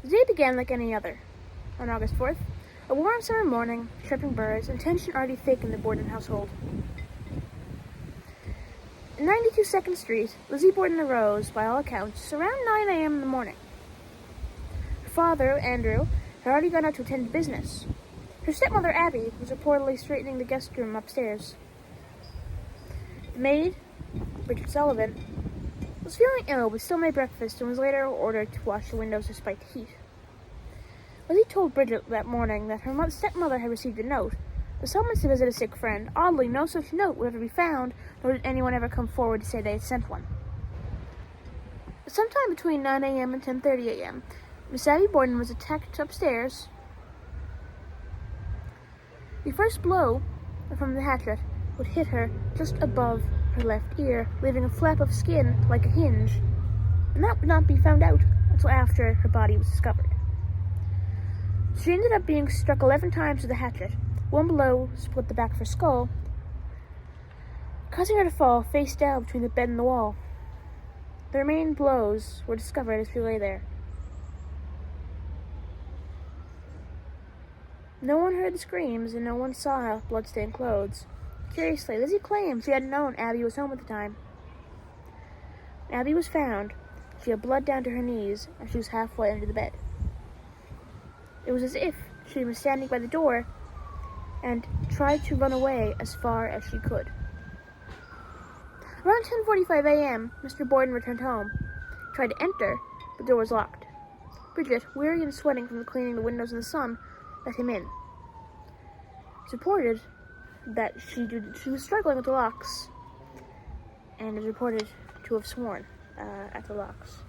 The day began like any other. On August 4th, a warm summer morning, chirping birds, and tension already thick in the Borden household. In 92 2nd Street, Lizzie Borden arose, by all accounts, around 9 a.m. in the morning. Her father, Andrew, had already gone out to attend to business. Her stepmother, Abby, was reportedly straightening the guest room upstairs. The maid, Bridget Sullivan, was feeling ill but still made breakfast and was later ordered to wash the windows despite the heat. Lizzie told Bridget that morning that her stepmother had received a note, a summons to visit a sick friend. Oddly, no such note would ever be found, nor did anyone ever come forward to say they had sent one. Sometime between 9 a.m. and 10:30 a.m., Miss Abby Borden was attacked upstairs. The first blow from the hatchet would hit her just above her left ear, leaving a flap of skin like a hinge, and that would not be found out until after her body was discovered. She ended up being struck 11 times with the hatchet. One blow split the back of her skull, causing her to fall face down between the bed and the wall. The remaining blows were discovered as she lay there. No one heard the screams, and no one saw blood-stained clothes. Curiously, Lizzie claimed she hadn't known Abby was home at the time. When Abby was found, she had blood down to her knees, and she was halfway under the bed. It was as if she was standing by the door and tried to run away as far as she could. Around 10:45 a.m., Mr. Borden returned home. He tried to enter, but the door was locked. Bridget, weary and sweating from cleaning the windows in the sun, let him in. It's reported that she was struggling with the locks, and is reported to have sworn at the locks.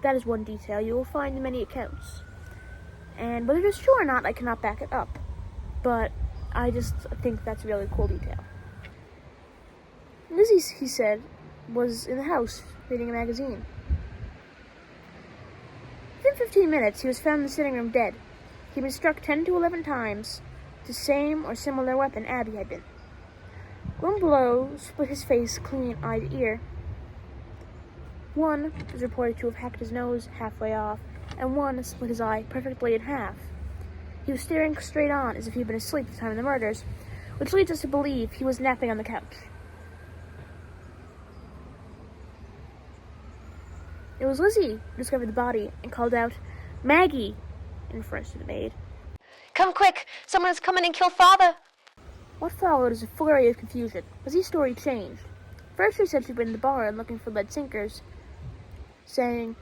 That is one detail you will find in many accounts. And whether it is true or not, I cannot back it up. But I just think that's a really cool detail. Lizzie, he said, was in the house reading a magazine. Within 15 minutes, he was found in the sitting room dead. He'd been struck 10 to 11 times with the same or similar weapon Abby had been. One blow split his face clean eye to ear. One was reported to have hacked his nose halfway off, and one split his eye perfectly in half. He was staring straight on as if he had been asleep at the time of the murders, which leads us to believe he was napping on the couch. It was Lizzie who discovered the body and called out, "Maggie!" in reference to the maid. "Come quick! Someone has come in and killed Father!" What followed is a flurry of confusion. Lizzie's story changed. First she said she'd been in the barn looking for lead sinkers, saying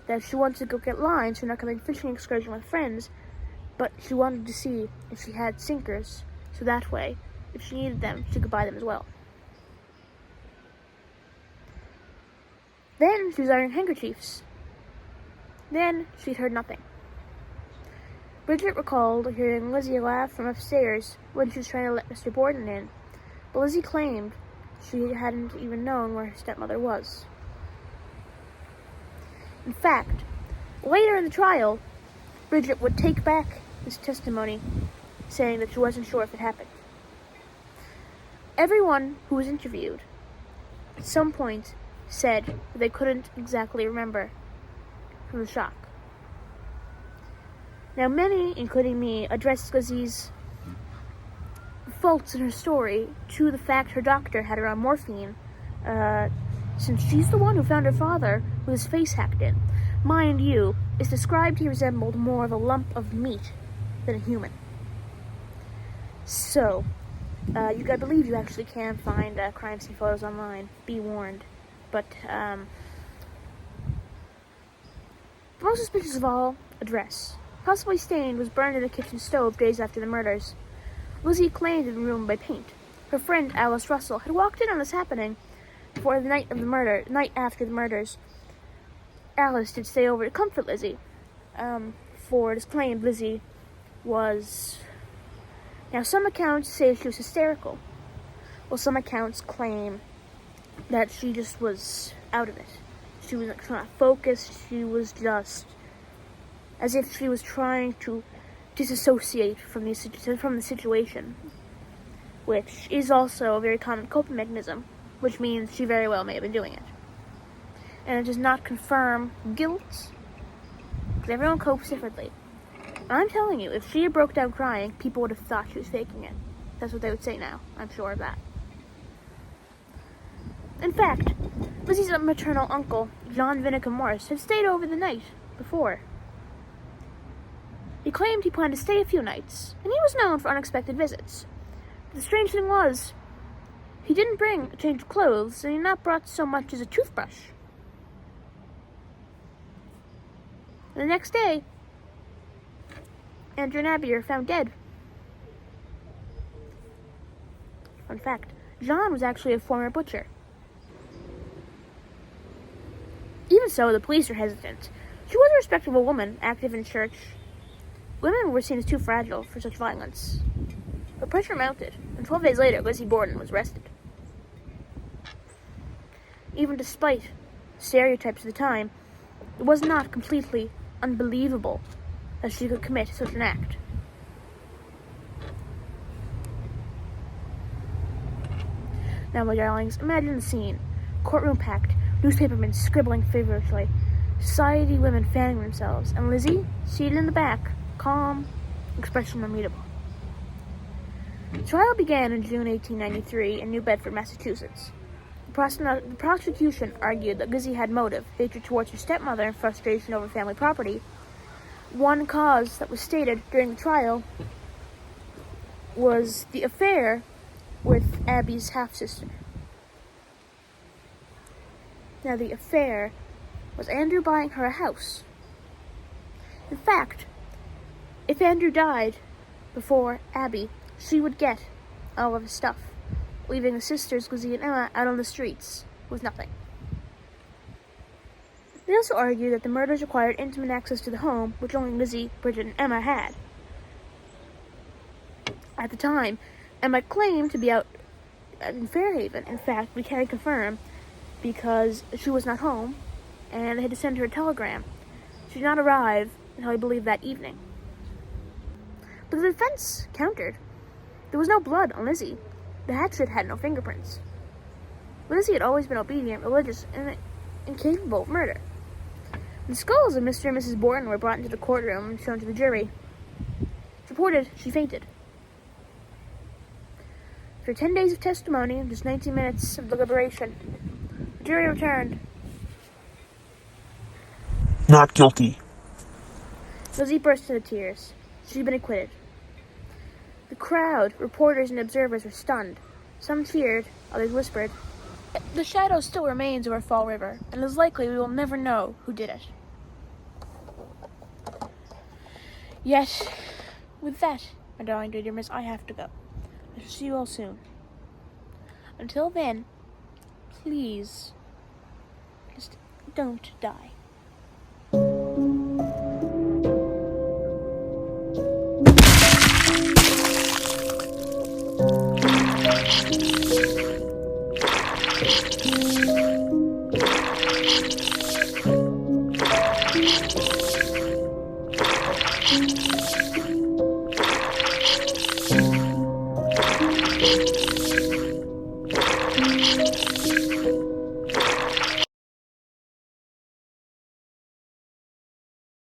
that she wanted to go get lines for an upcoming fishing excursion with friends, but she wanted to see if she had sinkers, so that way, if she needed them, she could buy them as well. Then she was ironing handkerchiefs. Then she'd heard nothing. Bridget recalled hearing Lizzie laugh from upstairs when she was trying to let Mr. Borden in, but Lizzie claimed she hadn't even known where her stepmother was. In fact, later in the trial, Bridget would take back this testimony, saying that she wasn't sure if it happened. Everyone who was interviewed at some point said that they couldn't exactly remember from the shock. Now, many, including me, addressed Lizzie's faults in her story to the fact her doctor had her on morphine, since she's the one who found her father with his face hacked in. Mind you, it's described he resembled more of a lump of meat than a human. So, I believe you actually can find crime scene photos online. Be warned. But, the most suspicious of all, a dress, possibly stained, was burned in the kitchen stove days after the murders. Lizzie claimed it had been ruined by paint. Her friend, Alice Russell, had walked in on this happening before the night after the murders. Alice did stay over to comfort Lizzie, for it is claimed Lizzie was... Now, some accounts say she was hysterical, while some accounts claim that she just was out of it. She was not focused, she was just as if she was trying to disassociate from the situation, which is also a very common coping mechanism, which means she very well may have been doing it. And it does not confirm guilt, because everyone copes differently. And I'm telling you, if she had broke down crying, people would have thought she was faking it. That's what they would say now. I'm sure of that. In fact, Lizzie's maternal uncle, John Vinicum Morris, had stayed over the night before. He claimed he planned to stay a few nights, and he was known for unexpected visits. But the strange thing was, he didn't bring a change of clothes, and he had not brought so much as a toothbrush. And the next day, Andrew and Abby are found dead. Fun fact, John was actually a former butcher. Even so, the police are hesitant. She was a respectable woman, active in church. Women were seen as too fragile for such violence. But pressure mounted, and 12 days later, Lizzie Borden was arrested. Even despite stereotypes of the time, it was not completely unbelievable that she could commit such an act. Now, my darlings, imagine the scene. Courtroom packed, newspapermen scribbling feverishly, society women fanning themselves, and Lizzie, seated in the back, calm, expression unreadable. The trial began in June 1893 in New Bedford, Massachusetts. The prosecution argued that Lizzie had motive, hatred towards her stepmother and frustration over family property. One cause that was stated during the trial was the affair with Abby's half-sister. Now, the affair was Andrew buying her a house. In fact, if Andrew died before Abby, she would get all of his stuff, leaving the sisters, Lizzie and Emma, out on the streets with nothing. They also argued that the murders required intimate access to the home, which only Lizzie, Bridget, and Emma had. At the time, Emma claimed to be out in Fairhaven. In fact, we can confirm, because she was not home, and they had to send her a telegram. She did not arrive until, I believe, that evening. But the defense countered. There was no blood on Lizzie. The hatchet had no fingerprints. Lizzie had always been obedient, religious, and incapable of murder. The skulls of Mr. and Mrs. Borden were brought into the courtroom and shown to the jury. It's reported she fainted. After 10 days of testimony and just 19 minutes of deliberation, the jury returned. Not guilty. Lizzie burst into tears. She had been acquitted. The crowd, reporters and observers were stunned. Some cheered, others whispered. The shadow still remains over Fall River, and it is likely we will never know who did it. Yet, with that, my darling daydreamers, I have to go. I shall see you all soon. Until then, please, just don't die.